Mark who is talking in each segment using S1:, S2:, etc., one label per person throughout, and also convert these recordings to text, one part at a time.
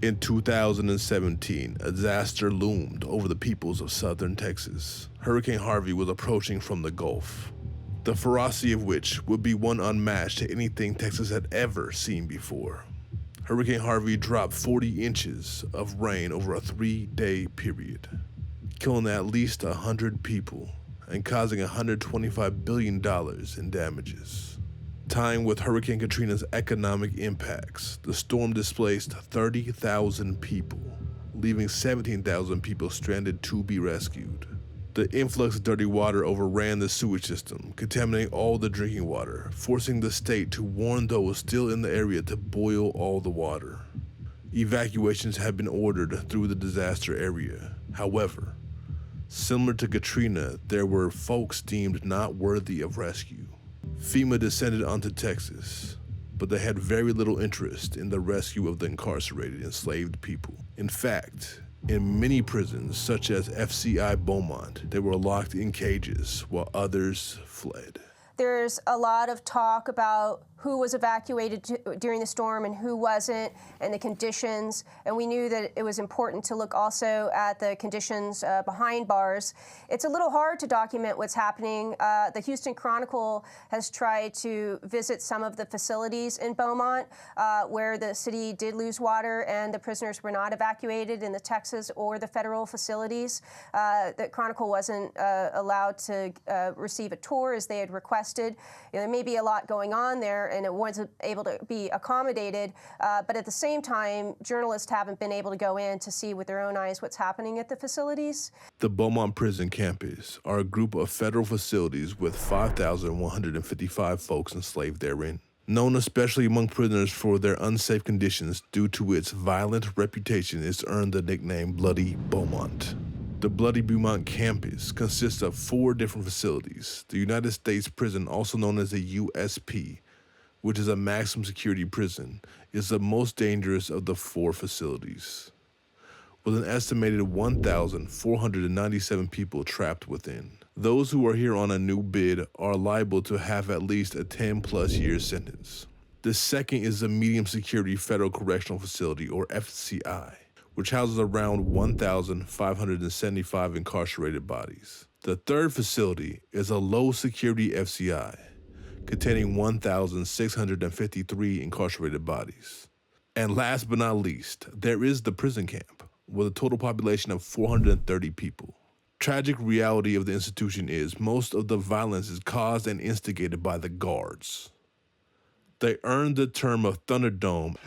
S1: In 2017, a disaster loomed over the peoples of southern Texas. Hurricane Harvey was approaching from the Gulf, the ferocity of which would be one unmatched to anything Texas had ever seen before. Hurricane Harvey dropped 40 inches of rain over a 3-day period, killing at least 100 people and causing $125 billion in damages. Tying with Hurricane Katrina's economic impacts, the storm displaced 30,000 people, leaving 17,000 people stranded to be rescued. The influx of dirty water overran the sewage system, contaminating all the drinking water, forcing the state to warn those still in the area to boil all the water. Evacuations had been ordered through the disaster area. However, similar to Katrina, there were folks deemed not worthy of rescue. FEMA descended onto Texas, but they had very little interest in the rescue of the incarcerated enslaved people. In fact, in many prisons, such as FCI Beaumont, they were locked in cages while others fled.
S2: There's a lot of talk about who was evacuated during the storm and who wasn't, and the conditions. And we knew that it was important to look also at the conditions behind bars. It's a little hard to document what's happening. The Houston Chronicle has tried to visit some of the facilities in Beaumont where the city did lose water and the prisoners were not evacuated in the Texas or the federal facilities. The Chronicle wasn't allowed to receive a tour as they had requested. There may be a lot going on there, and it wasn't able to be accommodated. But at the same time, journalists haven't been able to go in to see with their own eyes what's happening at the facilities.
S1: The Beaumont Prison campus are a group of federal facilities with 5,155 folks enslaved therein. Known especially among prisoners for their unsafe conditions due to its violent reputation, it's earned the nickname Bloody Beaumont. The Bloody Beaumont campus consists of 4 different facilities. The United States Prison, also known as the USP, which is a maximum security prison, is the most dangerous of the 4 facilities, with an estimated 1,497 people trapped within. Those who are here on a new bid are liable to have at least a 10-plus year sentence. The second is the Medium Security Federal Correctional Facility, or FCI, which houses around 1,575 incarcerated bodies. The third facility is a low-security FCI, containing 1,653 incarcerated bodies. And last but not least, there is the prison camp, with a total population of 430 people. Tragic reality of the institution is most of the violence is caused and instigated by the guards. They earned the term of Thunderdome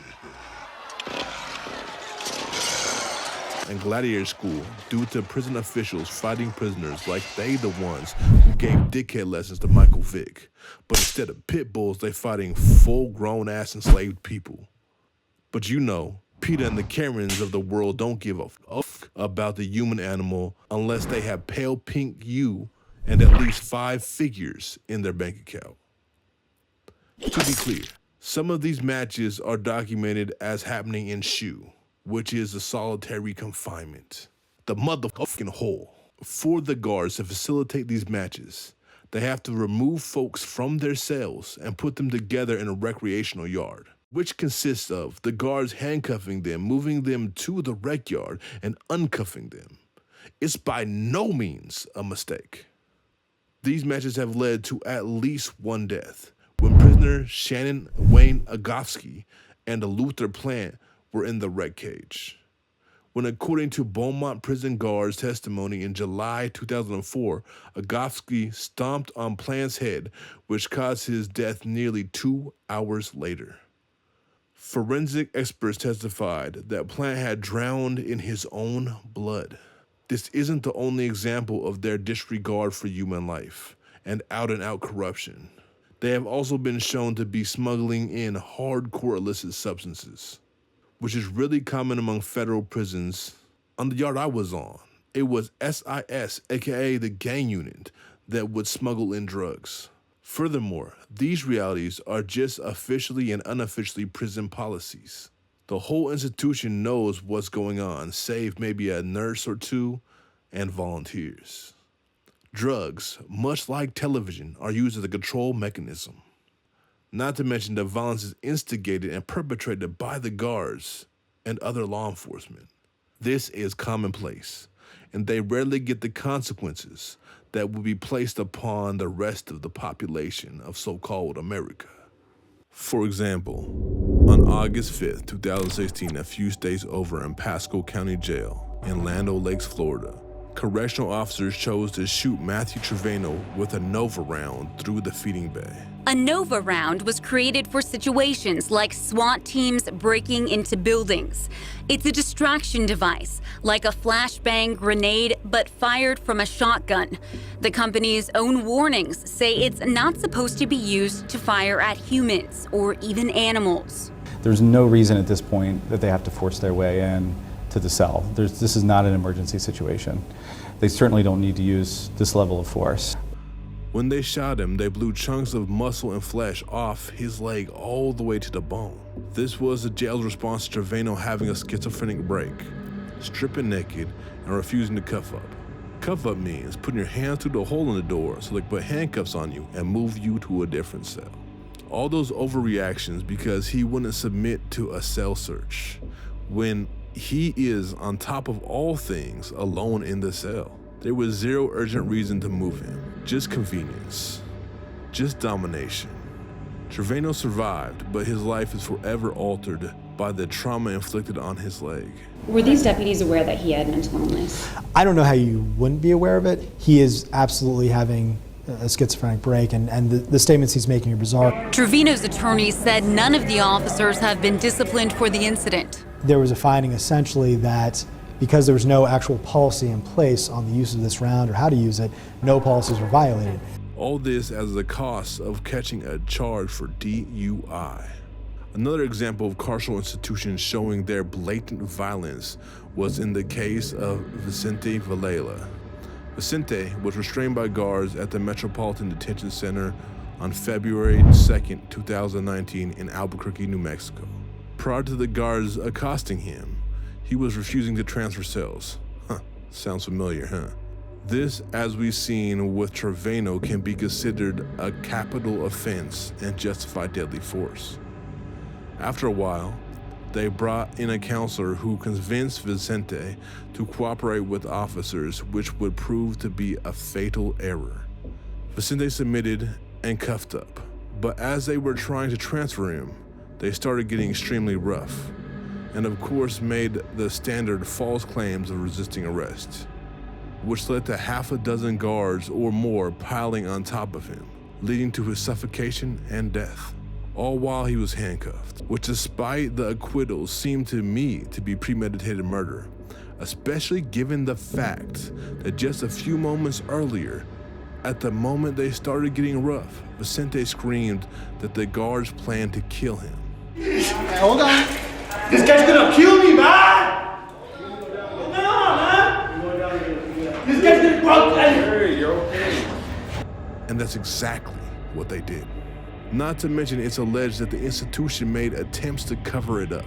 S1: and Gladiator School due to prison officials fighting prisoners like they the ones who gave dickhead lessons to Michael Vick. But instead of pit bulls, they fighting full-grown ass enslaved people. But you know, Peter and the Karens of the world don't give a fuck about the human animal unless they have pale pink you and at least 5 figures in their bank account. To be clear, some of these matches are documented as happening in SHU, which is a solitary confinement. The motherfucking hole. For the guards to facilitate these matches, they have to remove folks from their cells and put them together in a recreational yard, which consists of the guards handcuffing them, moving them to the rec yard, and uncuffing them. It's by no means a mistake. These matches have led to at least 1 death, when prisoner Shannon Wayne Agofsky and the Luther Plant were in the rec cage. When, according to Beaumont prison guards' testimony in July 2004, Agofsky stomped on Plant's head, which caused his death nearly 2 hours later. Forensic experts testified that Plant had drowned in his own blood. This isn't the only example of their disregard for human life and out-and-out corruption. They have also been shown to be smuggling in hardcore illicit substances, which is really common among federal prisons. On the yard I was on, it was SIS, aka the gang unit, that would smuggle in drugs. Furthermore, these realities are just officially and unofficially prison policies. The whole institution knows what's going on, save maybe a nurse or 2 and volunteers. Drugs, much like television, are used as a control mechanism. Not to mention the violence is instigated and perpetrated by the guards and other law enforcement. This is commonplace, and they rarely get the consequences that would be placed upon the rest of the population of so-called America. For example, on August 5th, 2016, a few stays over in Pasco County Jail in Land O'Lakes, Florida, correctional officers chose to shoot Matthew Trevino with a Nova round through the feeding bay.
S3: A Nova round was created for situations like SWAT teams breaking into buildings. It's a distraction device, like a flashbang grenade, but fired from a shotgun. The company's own warnings say it's not supposed to be used to fire at humans or even animals.
S4: There's no reason at this point that they have to force their way in to the cell. This is not an emergency situation. They certainly don't need to use this level of force.
S1: When they shot him, they blew chunks of muscle and flesh off his leg all the way to the bone. This was the jail's response to Trevino having a schizophrenic break, stripping naked and refusing to cuff up. Cuff up means putting your hands through the hole in the door so they can put handcuffs on you and move you to a different cell. All those overreactions because he wouldn't submit to a cell search when he is, on top of all things, alone in the cell. There was zero urgent reason to move him, just convenience, just domination. Trevino survived, but his life is forever altered by the trauma inflicted on his leg.
S5: Were these deputies aware that he had mental illness?
S6: I don't know how you wouldn't be aware of it. He is absolutely having a schizophrenic break, and the statements he's making are bizarre.
S3: Trevino's attorney said none of the officers have been disciplined for the incident.
S6: There was a finding essentially that because there was no actual policy in place on the use of this round or how to use it, no policies were violated.
S1: All this as the cost of catching a charge for DUI. Another example of carceral institutions showing their blatant violence was in the case of Vicente Varela. Vicente was restrained by guards at the Metropolitan Detention Center on February 2nd, 2019 in Albuquerque, New Mexico. Prior to the guards accosting him, he was refusing to transfer cells. Sounds familiar, huh? This, as we've seen with Trevino, can be considered a capital offense and justify deadly force. After a while, they brought in a counselor who convinced Vicente to cooperate with officers, which would prove to be a fatal error. Vicente submitted and cuffed up, but as they were trying to transfer him, they started getting extremely rough, and of course made the standard false claims of resisting arrest, which led to half a dozen guards or more piling on top of him, leading to his suffocation and death, all while he was handcuffed, which despite the acquittals seemed to me to be premeditated murder, especially given the fact that just a few moments earlier, at the moment they started getting rough, Vicente screamed that the guards planned to kill him.
S7: Hold on. This guy's gonna kill me, man! Hold on, man! This guy's gonna broke. Hey, you're okay.
S1: And that's exactly what they did. Not to mention, it's alleged that the institution made attempts to cover it up.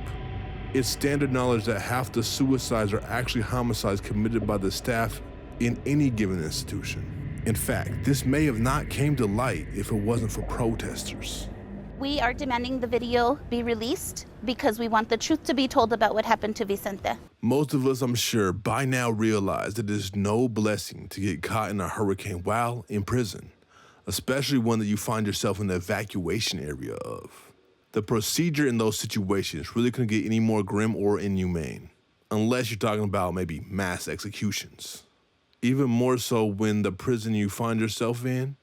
S1: It's standard knowledge that half the suicides are actually homicides committed by the staff in any given institution. In fact, this may have not came to light if it wasn't for protesters.
S8: We are demanding the video be released because we want the truth to be told about what happened to Vicente.
S1: Most of us, I'm sure, by now realize that it is no blessing to get caught in a hurricane while in prison, especially one that you find yourself in the evacuation area of. The procedure in those situations really couldn't get any more grim or inhumane, unless you're talking about maybe mass executions. Even more so when the prison you find yourself in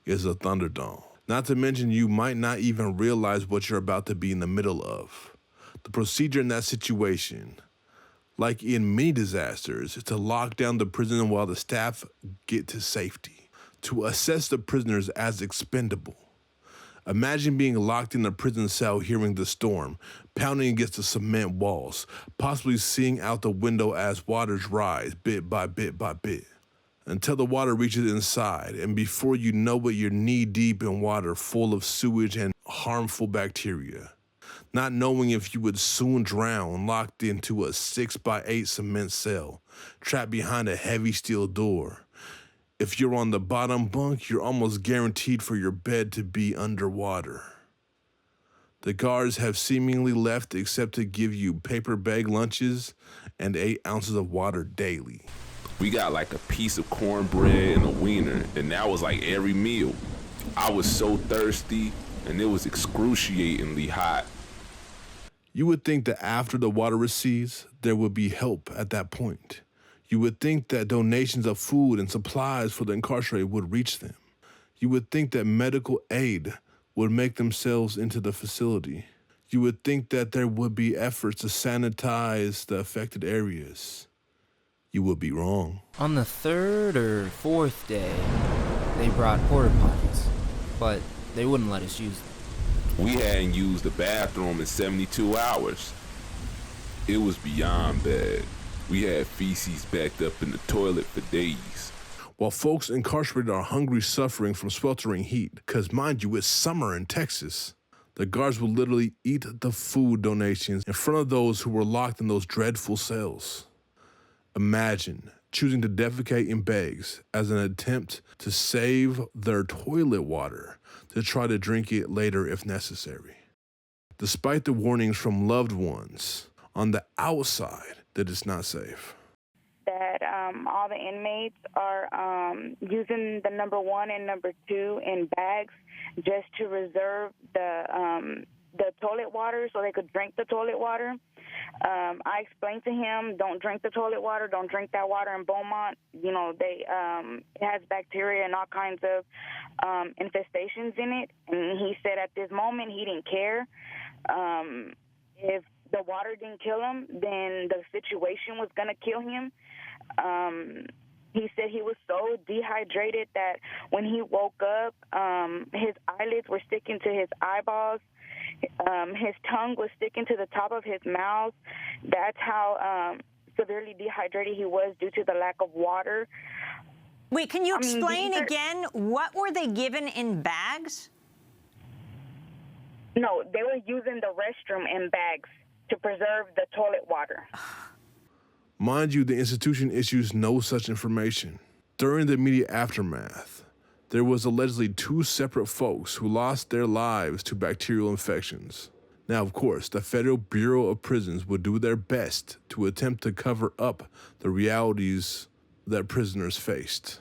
S1: is a Thunderdome. Not to mention, you might not even realize what you're about to be in the middle of. The procedure in that situation, like in many disasters, is to lock down the prison while the staff get to safety, to assess the prisoners as expendable. Imagine being locked in a prison cell hearing the storm, pounding against the cement walls, possibly seeing out the window as waters rise bit by bit by bit, until the water reaches inside, and before you know it, you're knee-deep in water full of sewage and harmful bacteria, not knowing if you would soon drown, locked into a 6x8 cement cell, trapped behind a heavy steel door. If you're on the bottom bunk, you're almost guaranteed for your bed to be underwater. The guards have seemingly left except to give you paper bag lunches and 8 ounces of water daily.
S9: We got like a piece of cornbread and a wiener, and that was like every meal. I was so thirsty, and it was excruciatingly hot.
S1: You would think that after the water recedes, there would be help at that point. You would think that donations of food and supplies for the incarcerated would reach them. You would think that medical aid would make themselves into the facility. You would think that there would be efforts to sanitize the affected areas. You would be wrong.
S10: On the 3rd or 4th day, they brought porta potties, but they wouldn't let us use them.
S9: We hadn't used the bathroom in 72 hours. It was beyond bad. We had feces backed up in the toilet for days.
S1: While folks incarcerated are hungry, suffering from sweltering heat, because mind you, it's summer in Texas, the guards will literally eat the food donations in front of those who were locked in those dreadful cells. Imagine choosing to defecate in bags as an attempt to save their toilet water to try to drink it later if necessary. Despite the warnings from loved ones on the outside that it's not safe.
S11: That all the inmates are using the number 1 and number 2 in bags just to reserve the toilet water so they could drink the toilet water. I explained to him, don't drink the toilet water, don't drink that water in Beaumont. You know, it has bacteria and all kinds of infestations in it. And he said at this moment he didn't care. If the water didn't kill him, then the situation was going to kill him. He said he was so dehydrated that when he woke up, his eyelids were sticking to his eyeballs. His tongue was sticking to the top of his mouth. That's how severely dehydrated he was due to the lack of water.
S12: Wait, can you explain again, what were they given in bags?
S11: No, they were using the restroom in bags to preserve the toilet water.
S1: Mind you, the institution issues no such information. During the immediate aftermath, there was allegedly 2 separate folks who lost their lives to bacterial infections. Now, of course, the Federal Bureau of Prisons would do their best to attempt to cover up the realities that prisoners faced.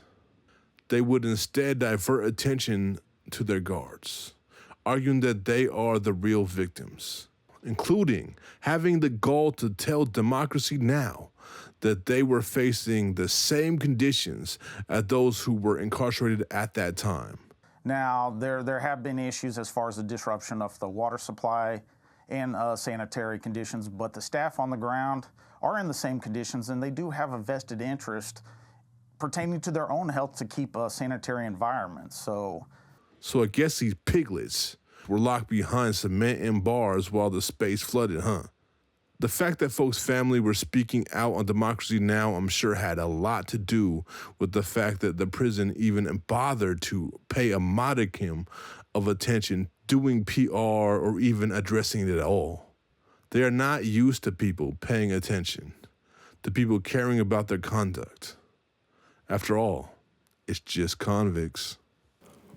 S1: They would instead divert attention to their guards, arguing that they are the real victims, including having the gall to tell Democracy Now! That they were facing the same conditions as those who were incarcerated at that time.
S13: Now, there have been issues as far as the disruption of the water supply and sanitary conditions, but the staff on the ground are in the same conditions, and they do have a vested interest pertaining to their own health to keep a sanitary environment. So
S1: I guess these piglets were locked behind cement and bars while the space flooded, huh? The fact that folks' family were speaking out on Democracy Now! I'm sure had a lot to do with the fact that the prison even bothered to pay a modicum of attention doing PR or even addressing it at all. They are not used to people paying attention, to people caring about their conduct. After all, it's just convicts.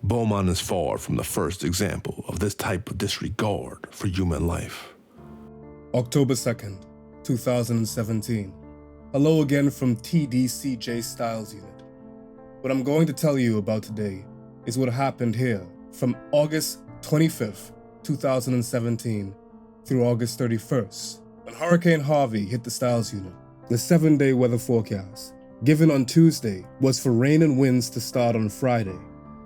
S1: Beaumont is far from the first example of this type of disregard for human life.
S14: October 2nd, 2017. Hello again from TDCJ Styles Unit. What I'm going to tell you about today is what happened here from August 25th, 2017 through August 31st, when Hurricane Harvey hit the Styles Unit. The 7-day weather forecast given on Tuesday was for rain and winds to start on Friday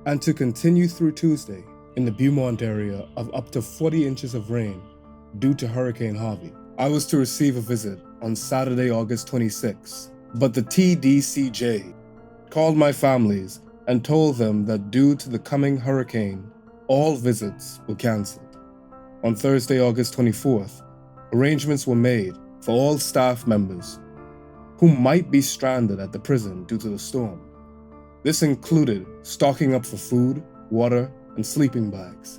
S14: and to continue through Tuesday in the Beaumont area of up to 40 inches of rain due to Hurricane Harvey. I was to receive a visit on Saturday, August 26th, but the TDCJ called my families and told them that due to the coming hurricane, all visits were canceled. On Thursday, August 24th, arrangements were made for all staff members who might be stranded at the prison due to the storm. This included stocking up for food, water, and sleeping bags.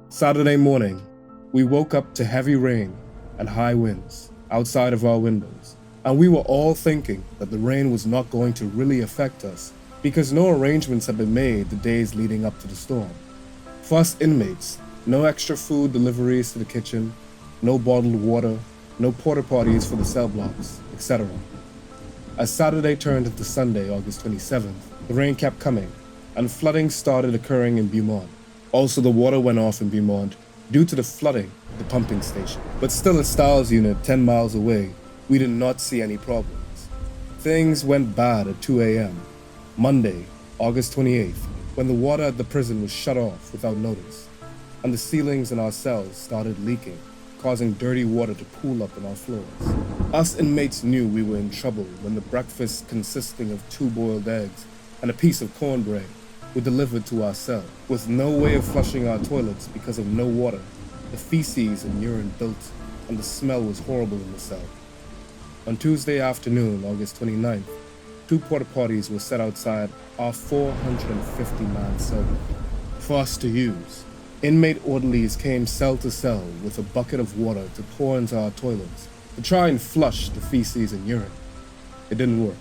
S14: Saturday morning, we woke up to heavy rain and high winds outside of our windows, and we were all thinking that the rain was not going to really affect us because no arrangements had been made the days leading up to the storm. For us inmates, No extra food deliveries to the kitchen, no bottled water, no porta potties for the cell blocks, etc. As Saturday turned into Sunday, August 27th, the rain kept coming, and flooding started occurring in Beaumont. Also, the water went off in Beaumont due to the flooding at the pumping station. But still at Styles Unit, 10 miles away, we did not see any problems. Things went bad at 2 a.m., Monday, August 28th, when the water at the prison was shut off without notice, and the ceilings in our cells started leaking, causing dirty water to pool up on our floors. Us inmates knew we were in trouble when the breakfast consisting of 2 boiled eggs and a piece of cornbread were delivered to our cell. With no way of flushing our toilets because of no water, the feces and urine built, and the smell was horrible in the cell. On Tuesday afternoon, August 29th, 2 porta potties were set outside our 450-man cell for us to use. Inmate orderlies came cell to cell with a bucket of water to pour into our toilets to try and flush the feces and urine. It didn't work.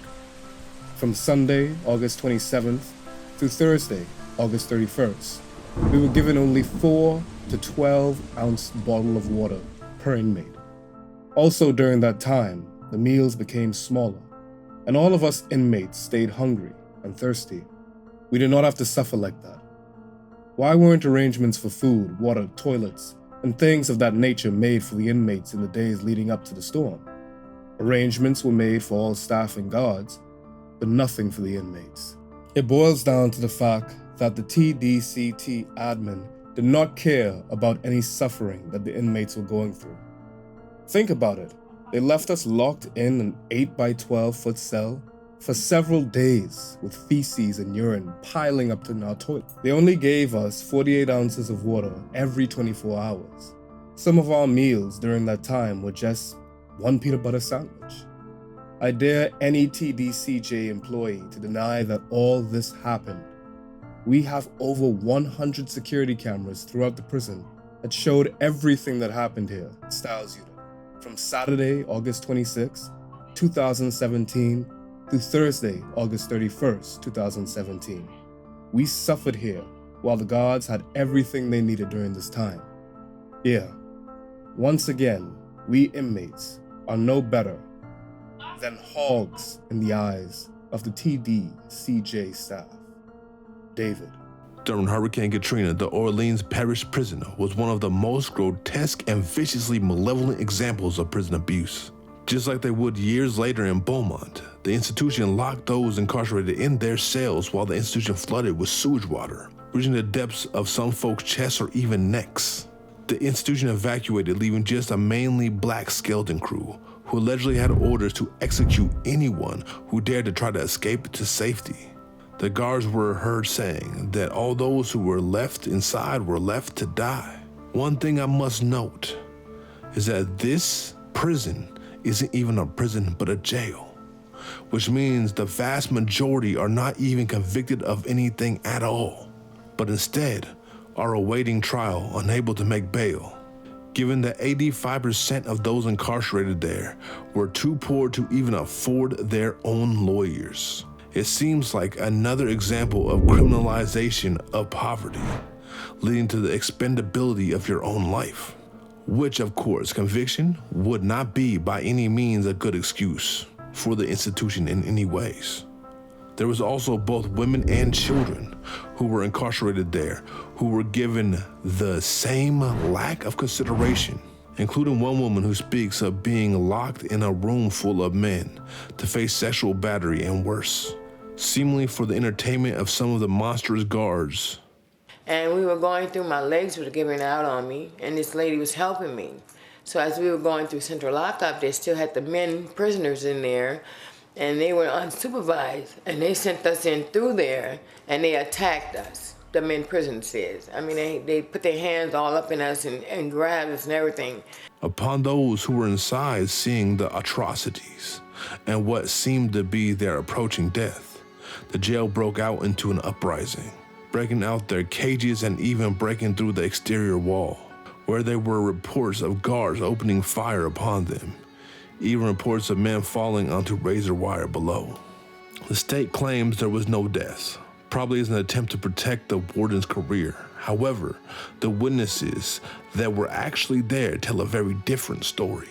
S14: From Sunday, August 27th, through Thursday, August 31st, we were given only 4 to 12-ounce bottle of water per inmate. Also during that time, the meals became smaller, and all of us inmates stayed hungry and thirsty. We did not have to suffer like that. Why weren't arrangements for food, water, toilets, and things of that nature made for the inmates in the days leading up to the storm? Arrangements were made for all staff and guards, but nothing for the inmates. It boils down to the fact that the TDCT admin did not care about any suffering that the inmates were going through. Think about it. They left us locked in an 8 by 12-foot cell for several days with feces and urine piling up in our toilet. They only gave us 48 ounces of water every 24 hours. Some of our meals during that time were just 1 peanut butter sandwich. I dare any TDCJ employee to deny that all this happened. We have over 100 security cameras throughout the prison that showed everything that happened here at Styles Unit, from Saturday, August 26, 2017, through Thursday, August 31st, 2017. We suffered here while the guards had everything they needed during this time. Yeah, once again, we inmates are no better than hogs in the eyes of the TDCJ staff. David.
S1: During Hurricane Katrina, the Orleans Parish Prison was one of the most grotesque and viciously malevolent examples of prison abuse. Just like they would years later in Beaumont, the institution locked those incarcerated in their cells while the institution flooded with sewage water, reaching the depths of some folks' chests or even necks. The institution evacuated, leaving just a mainly black skeleton crew who allegedly had orders to execute anyone who dared to try to escape to safety. The guards were heard saying that all those who were left inside were left to die. One thing I must note is that this prison isn't even a prison but a jail, which means the vast majority are not even convicted of anything at all, but instead are awaiting trial, unable to make bail. Given that 85% of those incarcerated there were too poor to even afford their own lawyers. It seems like another example of criminalization of poverty, leading to the expendability of your own life, which of course conviction would not be by any means a good excuse for the institution in any ways. There was also both women and children who were incarcerated there who were given the same lack of consideration, including one woman who speaks of being locked in a room full of men to face sexual battery and worse, seemingly for the entertainment of some of the monstrous guards.
S15: And we were going through, my legs were giving out on me, and this lady was helping me. So as we were going through central lockup, they still had the men prisoners in there, and they were unsupervised, and they sent us in through there, and they attacked us, the men prison says. I mean, they put their hands all up in us and grabbed us and everything.
S1: Upon those who were inside seeing the atrocities and what seemed to be their approaching death, the jail broke out into an uprising, breaking out their cages and even breaking through the exterior wall, where there were reports of guards opening fire upon them, even reports of men falling onto razor wire below. The state claims there was no deaths, probably as an attempt to protect the warden's career. However, the witnesses that were actually there tell a very different story.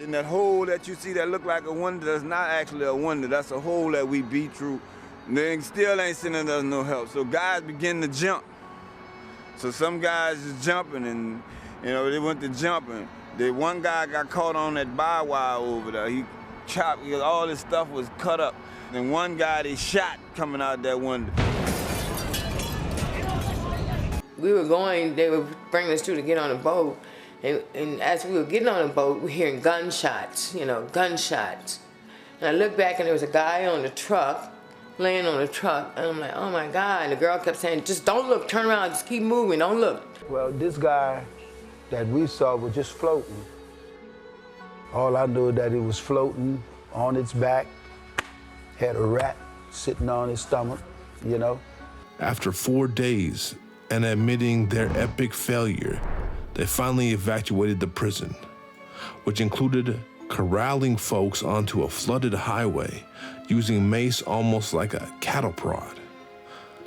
S16: And that hole that you see that look like a window, that's not actually a window. That's a hole that we beat through. And they still ain't sending us no help. So guys begin to jump. So some guys is jumping, and they went to jumping. One guy got caught on that barbed wire over there. He chopped, because all his stuff was cut up. And one guy they shot coming out that window.
S15: We were going, they were bringing us to get on a boat. And as we were getting on the boat, we're hearing gunshots, gunshots. And I looked back and there was a guy on the truck, laying on the truck. And I'm like, oh my God. And the girl kept saying, just don't look, turn around, just keep moving, don't look.
S17: Well, this guy that we saw was just floating. All I knew is that he was floating on its back, had a rat sitting on his stomach,
S1: After 4 days and admitting their epic failure, they finally evacuated the prison, which included corralling folks onto a flooded highway using mace almost like a cattle prod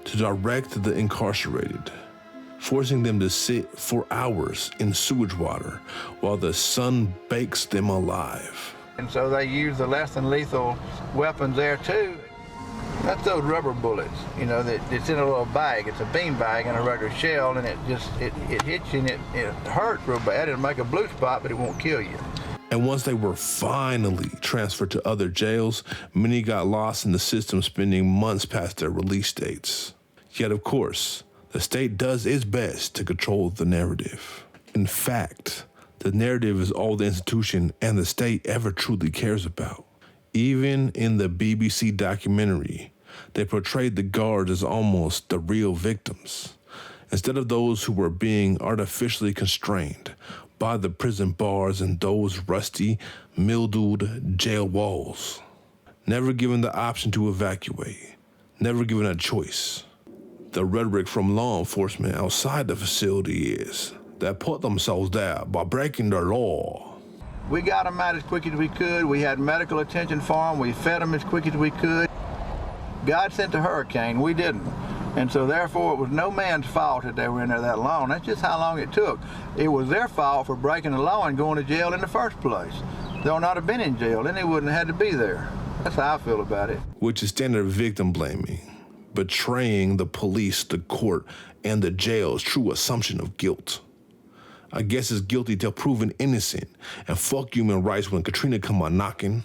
S1: to direct the incarcerated, forcing them to sit for hours in sewage water while the sun bakes them alive.
S17: And so they use the less than lethal weapons there too. That's those rubber bullets, it's in a little bag. It's a bean bag in a regular shell, and it hits you and it hurts real bad. It'll make a blue spot, but it won't kill you.
S1: And once they were finally transferred to other jails, many got lost in the system, spending months past their release dates. Yet, of course, the state does its best to control the narrative. In fact, the narrative is all the institution and the state ever truly cares about. Even in the BBC documentary, they portrayed the guards as almost the real victims, instead of those who were being artificially constrained by the prison bars and those rusty, mildewed jail walls. Never given the option to evacuate, never given a choice. The rhetoric from law enforcement outside the facility is they put themselves there by breaking the law.
S17: We got them out as quick as we could. We had medical attention for them. We fed them as quick as we could. God sent the hurricane. We didn't. And so therefore, it was no man's fault that they were in there that long. That's just how long it took. It was their fault for breaking the law and going to jail in the first place. They'll not have been in jail, then they wouldn't have had to be there. That's how I feel about it.
S1: Which is standard victim blaming, betraying the police, the court, and the jail's true assumption of guilt. I guess it's guilty till proven innocent, and fuck human rights when Katrina come on knocking.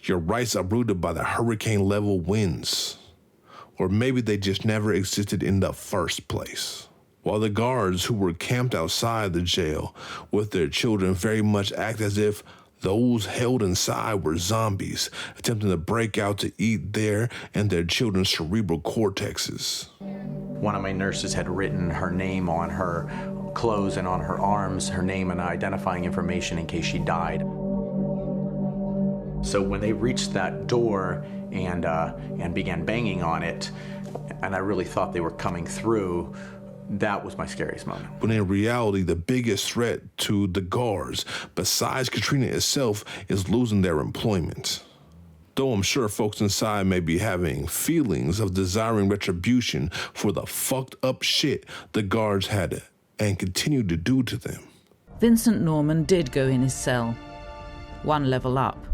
S1: Your rights are rooted by the hurricane-level winds. Or maybe they just never existed in the first place. While the guards who were camped outside the jail with their children very much act as if those held inside were zombies, attempting to break out to eat their and their children's cerebral cortexes.
S18: One of my nurses had written her name on her clothes and on her arms, her name and identifying information in case she died. So when they reached that door and began banging on it, and I really thought they were coming through, that was my scariest moment.
S1: But in reality, the biggest threat to the guards, besides Katrina itself, is losing their employment. Though I'm sure folks inside may be having feelings of desiring retribution for the fucked up shit the guards had and continue to do to them.
S19: Vincent Norman did go in his cell, one level up.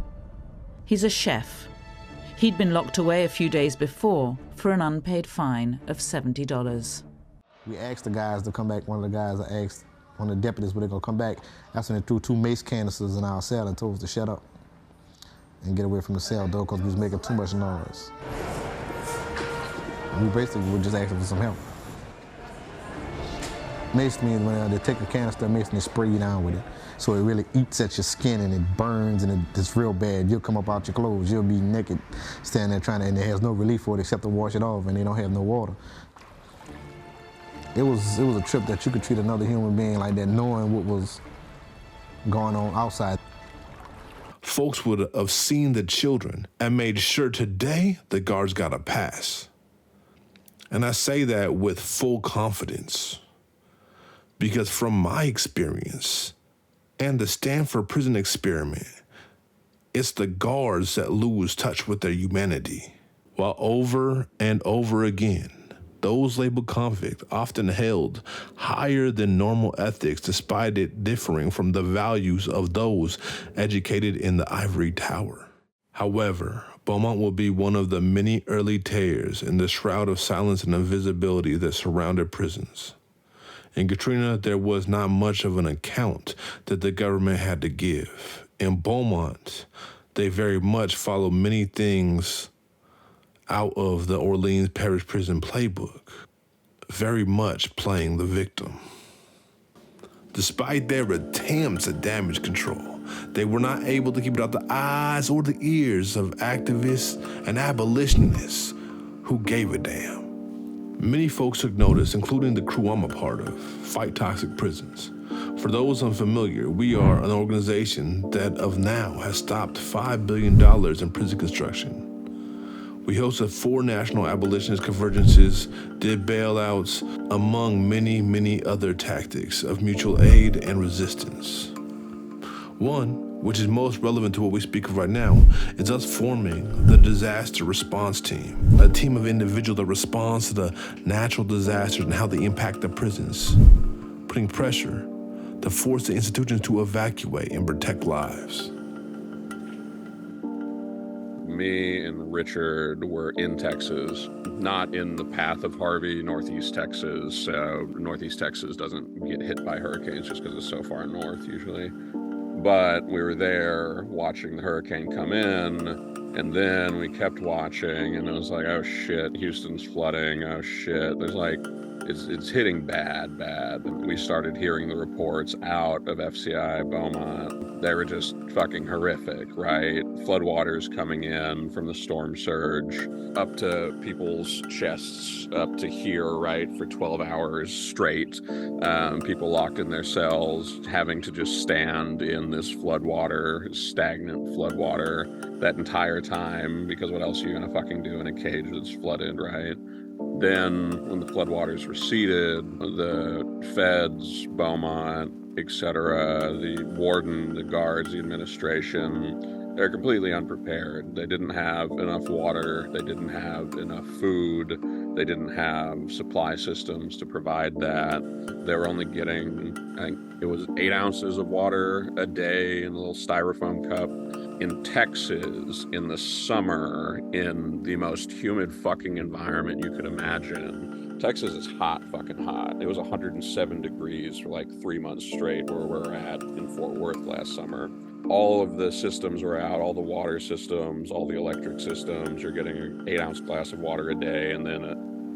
S19: He's a chef. He'd been locked away a few days before for an unpaid fine of $70.
S20: We asked the guys to come back. One of the guys asked one of the deputies were they gonna come back. That's when they threw 2 mace canisters in our cell and told us to shut up and get away from the cell door because we was making too much noise. We basically were just asking for some help. Mace means when they take a canister of mace and they spray you down with it. So it really eats at your skin and it burns and it's real bad. You'll come up out your clothes, you'll be naked, standing there trying to, and there's no relief for it except to wash it off and they don't have no water. It was a trip that you could treat another human being like that, knowing what was going on outside.
S1: Folks would have seen the children and made sure today the guards got a pass. And I say that with full confidence. Because from my experience and the Stanford prison experiment, it's the guards that lose touch with their humanity. while over and over again, those labeled convict often held higher than normal ethics despite it differing from the values of those educated in the ivory tower. However, Beaumont will be one of the many early tears in the shroud of silence and invisibility that surrounded prisons. In Katrina, there was not much of an account that the government had to give. In Beaumont, they very much follow many things out of the Orleans Parish Prison playbook, very much playing the victim. Despite their attempts at damage control, they were not able to keep it out the eyes or the ears of activists and abolitionists who gave a damn. Many folks took notice, including the crew I'm a part of, Fight Toxic Prisons. For those unfamiliar, we are an organization that of now has stopped $5 billion in prison construction. We hosted 4 national abolitionist convergences, did bailouts, among many, many other tactics of mutual aid and resistance. One, which is most relevant to what we speak of right now, is us forming the Disaster Response Team, a team of individuals that responds to the natural disasters and how they impact the prisons, putting pressure to force the institutions to evacuate and protect lives.
S21: Me and Richard were in Texas, not in the path of Harvey, Northeast Texas. So Northeast Texas doesn't get hit by hurricanes just because it's so far north usually. But we were there watching the hurricane come in, and then we kept watching, and it was like, oh shit, Houston's flooding, oh shit. There's like, it's hitting bad. And we started hearing the reports out of FCI Beaumont. They were just fucking horrific, right? Floodwaters coming in from the storm surge up to people's chests, up to here, right, for 12 hours straight. People locked in their cells, having to just stand in this floodwater, stagnant floodwater that entire time, because what else are you gonna fucking do in a cage that's flooded, right? Then, when the floodwaters receded, the feds, Beaumont, etc., the warden, the guards, the administration, they're completely unprepared. They didn't have enough water. They didn't have enough food. They didn't have supply systems to provide that. They were only getting, I think it was 8 ounces of water a day in a little styrofoam cup. In Texas, in the summer, in the most humid fucking environment you could imagine. Texas is hot, fucking hot. It was 107 degrees for like 3 months straight where we're at in Fort Worth last summer. All of the systems were out, all the water systems, all the electric systems. You're getting an 8-ounce glass of water a day, and then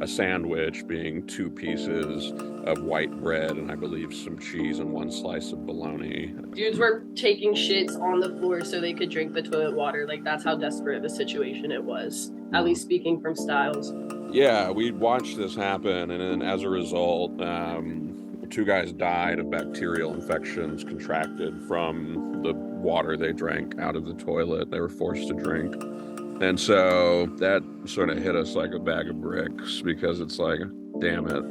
S21: a sandwich being 2 pieces of white bread and I believe some cheese and 1 slice of bologna.
S22: Dudes were taking shits on the floor so they could drink the toilet water. Like, that's how desperate of a situation it was, at least speaking from Styles.
S21: Yeah, we watched this happen, and then as a result, 2 guys died of bacterial infections contracted from the water they drank out of the toilet they were forced to drink. And so that sort of hit us like a bag of bricks, because it's like, damn it.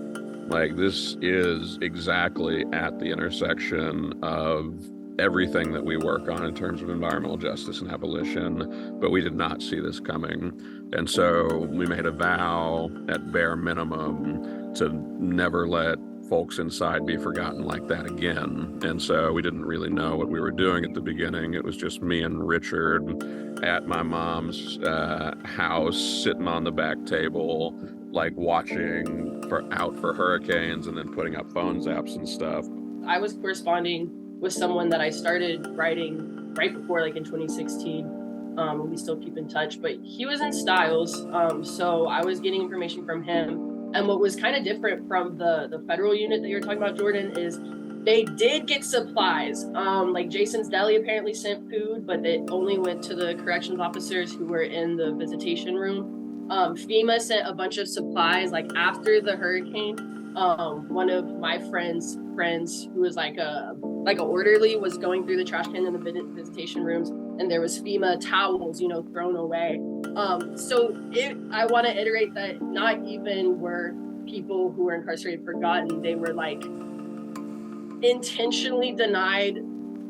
S21: Like, this is exactly at the intersection of everything that we work on in terms of environmental justice and abolition, but we did not see this coming. And so we made a vow at bare minimum to never let folks inside be forgotten like that again. And so we didn't really know what we were doing at the beginning. It was just me and Richard at my mom's house, sitting on the back table, like watching out for hurricanes and then putting up phone zaps and stuff.
S22: I was corresponding with someone that I started writing right before, like in 2016. We still keep in touch, but he was in Styles. So I was getting information from him. And what was kind of different from the federal unit that you're talking about, Jordan, is they did get supplies. Like Jason's Deli apparently sent food, but it only went to the corrections officers who were in the visitation room. FEMA sent a bunch of supplies, like after the hurricane. One of my friends who was like a orderly was going through the trash can in the visitation rooms, and there was FEMA towels, thrown away. I want to iterate that not even were people who were incarcerated forgotten. They were like intentionally denied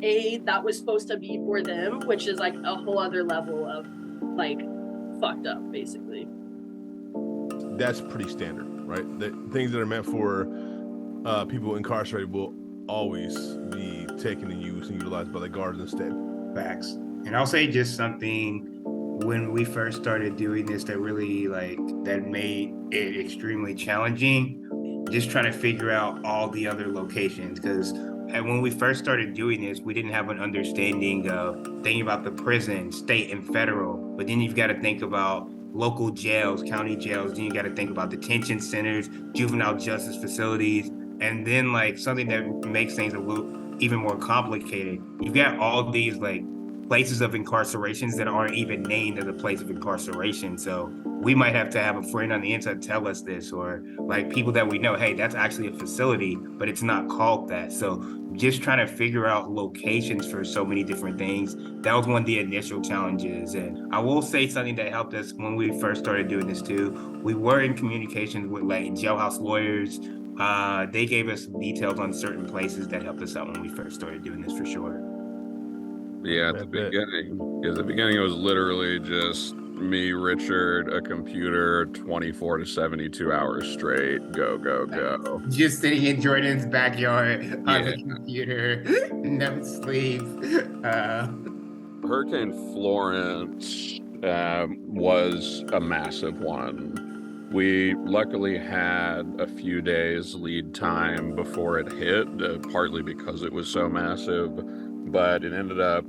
S22: aid that was supposed to be for them, which is like a whole other level of like fucked up, basically.
S1: That's pretty standard, right? The things that are meant for people incarcerated will always be taken and used and utilized by the guards instead.
S2: Facts. And I'll say just something when we first started doing this that really that made it extremely challenging, just trying to figure out all the other locations. Because when we first started doing this, we didn't have an understanding of thinking about the prison, state and federal, but then you've got to think about local jails, county jails, then you got to think about detention centers, juvenile justice facilities, and then something that makes things a little even more complicated. You've got all these places of incarcerations that aren't even named as a place of incarceration. So we might have to have a friend on the inside tell us this, or people that we know, hey, that's actually a facility, but it's not called that. So just trying to figure out locations for so many different things, that was one of the initial challenges. And I will say something that helped us when we first started doing this too. We were in communications with jailhouse lawyers. They gave us details on certain places that helped us out when we first started doing this, for sure.
S21: Yeah, at the beginning, it was literally just me, Richard, a computer, 24 to 72 hours straight. Go.
S2: Just sitting in Jordan's backyard on the computer, no sleep.
S21: Hurricane Florence was a massive one. We luckily had a few days lead time before it hit, partly because it was so massive, but it ended up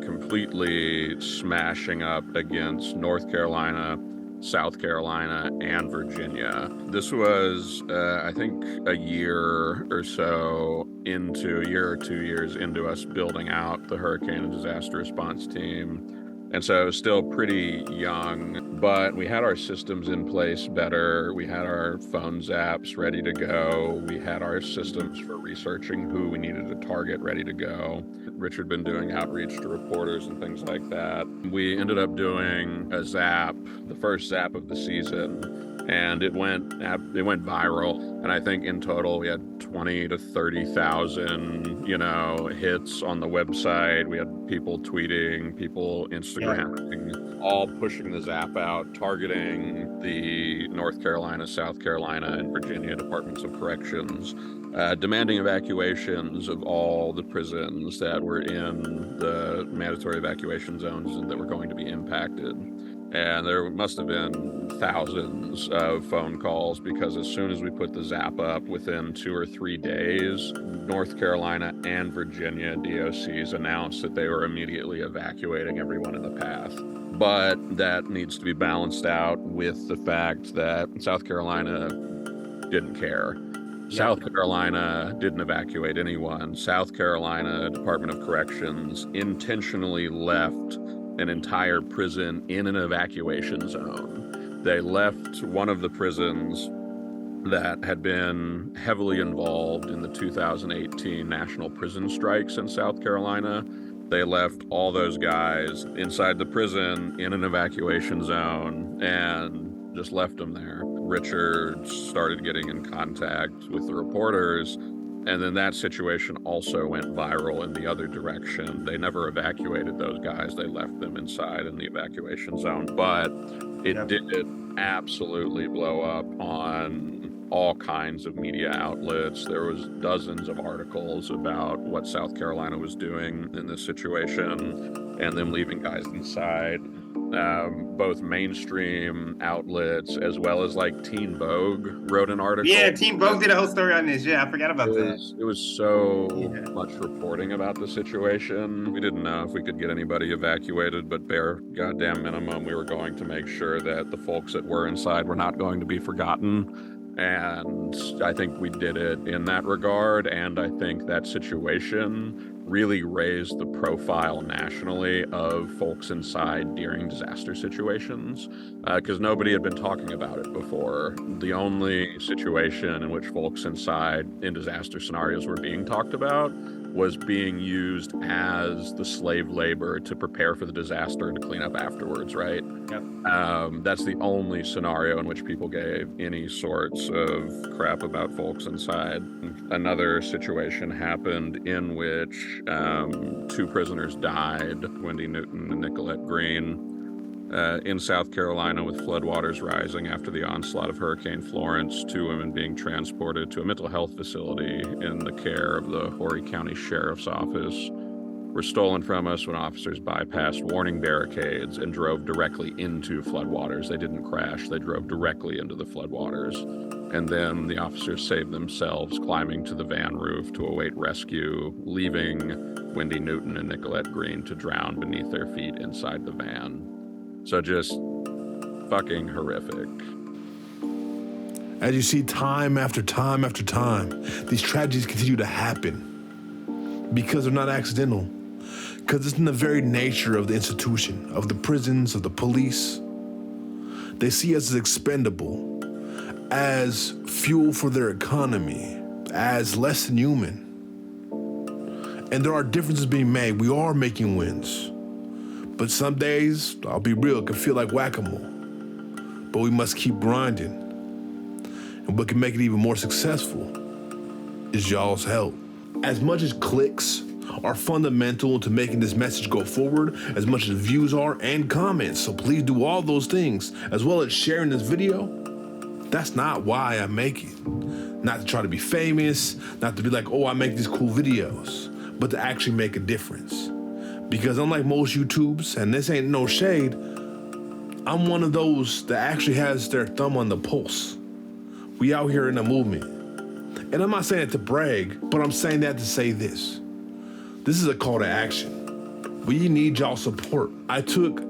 S21: completely smashing up against North Carolina, South Carolina, and Virginia. This was, I think, a year or 2 years into us building out the hurricane and disaster response team. And so it was still pretty young, but we had our systems in place better. We had our phone zaps ready to go. We had our systems for researching who we needed to target ready to go. Richard had been doing outreach to reporters and things like that. We ended up doing a zap, the first zap of the season, and it went viral. And I think in total we had 20 to 30,000, hits on the website. We had people tweeting, people Instagramming, all pushing the zap out, targeting the North Carolina, South Carolina, and Virginia Departments of Corrections, demanding evacuations of all the prisons that were in the mandatory evacuation zones and that were going to be impacted. And there must have been thousands of phone calls, because as soon as we put the zap up, within 2 or 3 days, North Carolina and Virginia DOCs announced that they were immediately evacuating everyone in the path. But that needs to be balanced out with the fact that South Carolina didn't care. South Carolina didn't evacuate anyone. South Carolina Department of Corrections intentionally left an entire prison in an evacuation zone. They left one of the prisons that had been heavily involved in the 2018 national prison strikes in South Carolina. They left all those guys inside the prison in an evacuation zone and just left them there. Richard started getting in contact with the reporters, and then that situation also went viral in the other direction. They never evacuated those guys. They left them inside in the evacuation zone. But it did absolutely blow up on all kinds of media outlets. There was dozens of articles about what South Carolina was doing in this situation and them leaving guys inside. Both mainstream outlets as well as Teen Vogue wrote an article.
S2: Yeah, Teen Vogue did a whole story on this. Yeah, I forgot about that.
S21: It was so much reporting about the situation. We didn't know if we could get anybody evacuated, but bare goddamn minimum, we were going to make sure that the folks that were inside were not going to be forgotten. And I think we did it in that regard. And I think that situation really raised the profile nationally of folks inside during disaster situations, because nobody had been talking about it before. The only situation in which folks inside in disaster scenarios were being talked about was being used as the slave labor to prepare for the disaster and to clean up afterwards, right?
S2: Yep.
S21: That's the only scenario in which people gave any sorts of crap about folks inside. Another situation happened in which 2 prisoners died, Wendy Newton and Nicolette Green. In South Carolina, with floodwaters rising after the onslaught of Hurricane Florence, 2 women being transported to a mental health facility in the care of the Horry County Sheriff's Office were stolen from us when officers bypassed warning barricades and drove directly into floodwaters. They didn't crash, they drove directly into the floodwaters. And then the officers saved themselves, climbing to the van roof to await rescue, leaving Wendy Newton and Nicolette Green to drown beneath their feet inside the van. So just fucking horrific.
S1: As you see time after time after time, these tragedies continue to happen because they're not accidental. Because it's in the very nature of the institution, of the prisons, of the police. They see us as expendable, as fuel for their economy, as less than human. And there are differences being made. We are making wins. But some days, I'll be real, it can feel like whack-a-mole. But we must keep grinding. And what can make it even more successful is y'all's help. As much as clicks are fundamental to making this message go forward, as much as views are and comments, so please do all those things, as well as sharing this video. That's not why I make it. Not to try to be famous, not to be like, oh, I make these cool videos, but to actually make a difference. Because unlike most YouTubes, and this ain't no shade, I'm one of those that actually has their thumb on the pulse. We out here in a movement. And I'm not saying it to brag, but I'm saying that to say this. This is a call to action. We need y'all support. I took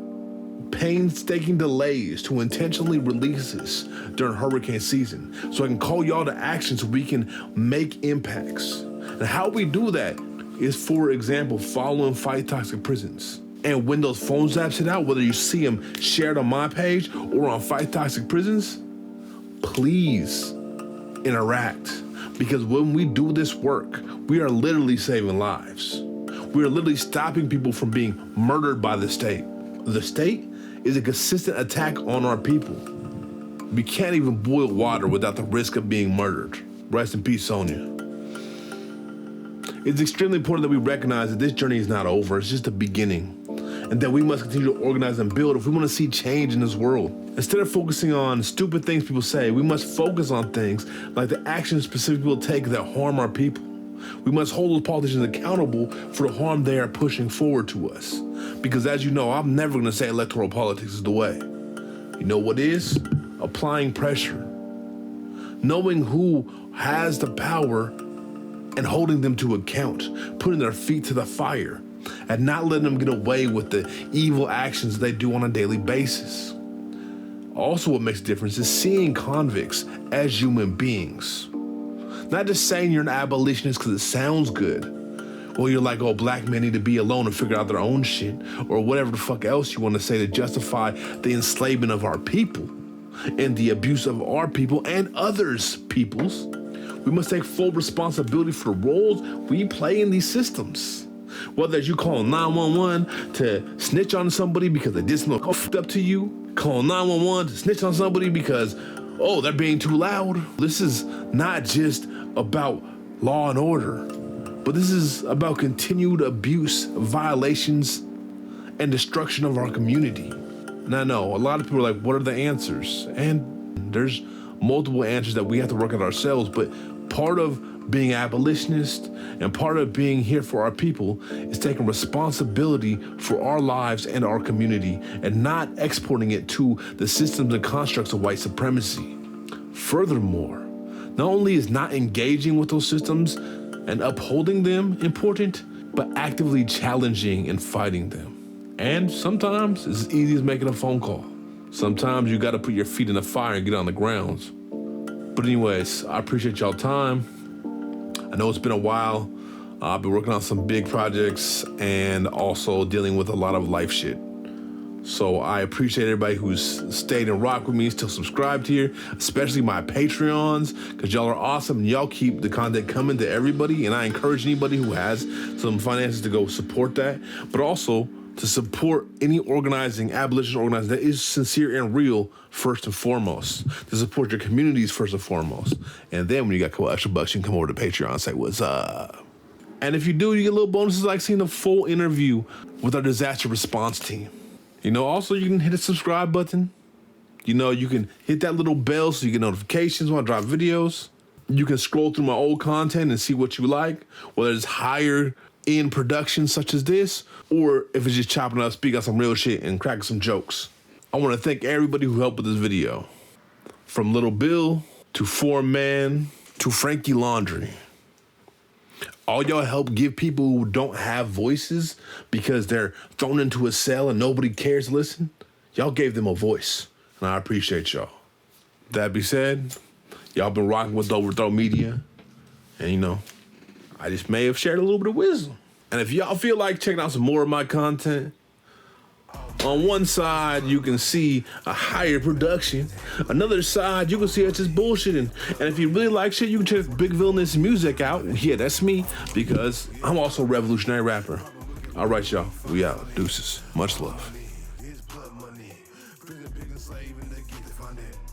S1: painstaking delays to intentionally release this during hurricane season so I can call y'all to action so we can make impacts. And how we do that is, for example, following Fight Toxic Prisons. And when those phone zaps hit out, whether you see them shared on my page or on Fight Toxic Prisons, please interact. Because when we do this work, we are literally saving lives. We are literally stopping people from being murdered by the state. The state is a consistent attack on our people. We can't even boil water without the risk of being murdered. Rest in peace, Sonia. It's extremely important that we recognize that this journey is not over, it's just the beginning. And that we must continue to organize and build if we want to see change in this world. Instead of focusing on stupid things people say, we must focus on things like the actions specific people take that harm our people. We must hold those politicians accountable for the harm they are pushing forward to us. Because as you know, I'm never going to say electoral politics is the way. You know what is? Applying pressure. Knowing who has the power and holding them to account, putting their feet to the fire, and not letting them get away with the evil actions they do on a daily basis. Also, what makes a difference is seeing convicts as human beings. Not just saying you're an abolitionist because it sounds good, or you're like, oh, black men need to be alone and figure out their own shit, or whatever the fuck else you want to say to justify the enslavement of our people and the abuse of our people and others' peoples. We must take full responsibility for the roles we play in these systems. Whether it's you calling 911 to snitch on somebody because they did something fucked up to you, calling 911 to snitch on somebody because, oh, they're being too loud. This is not just about law and order, but this is about continued abuse, violations, and destruction of our community. And I know a lot of people are like, what are the answers? And there's multiple answers that we have to work out ourselves, but part of being abolitionist and part of being here for our people is taking responsibility for our lives and our community and not exporting it to the systems and constructs of white supremacy. Furthermore, not only is not engaging with those systems and upholding them important, but actively challenging and fighting them. And sometimes it's as easy as making a phone call. Sometimes you gotta put your feet in the fire and get on the grounds. But anyways, I appreciate y'all time. I know it's been a while. I've been working on some big projects and also dealing with a lot of life shit. So I appreciate everybody who's stayed and rocked with me, still subscribed here, especially my Patreons, because y'all are awesome and y'all keep the content coming to everybody. And I encourage anybody who has some finances to go support that, but also to support any organizing, abolition organizing that is sincere and real first and foremost, to support your communities first and foremost. And then when you got a couple extra bucks, you can come over to Patreon and say, what's up? And if you do, you get little bonuses like seeing a full interview with our disaster response team. You know, also you can hit the subscribe button. You know, you can hit that little bell so you get notifications when I drop videos. You can scroll through my old content and see what you like, whether it's higher end productions such as this, or if it's just chopping up, speaking out some real shit and cracking some jokes. I want to thank everybody who helped with this video. From Little Bill to Foreman to Frankie Laundry. All y'all help give people who don't have voices because they're thrown into a cell and nobody cares to listen. Y'all gave them a voice, and I appreciate y'all. That being said, y'all been rocking with Overthrow Media, and you know, I just may have shared a little bit of wisdom. And if y'all feel like checking out some more of my content, on one side, you can see a higher production. Another side, you can see it's just bullshitting. And if you really like shit, you can check Big Villainous Music out. Yeah, that's me, because I'm also a revolutionary rapper. All right, y'all. We out. Deuces. Much love.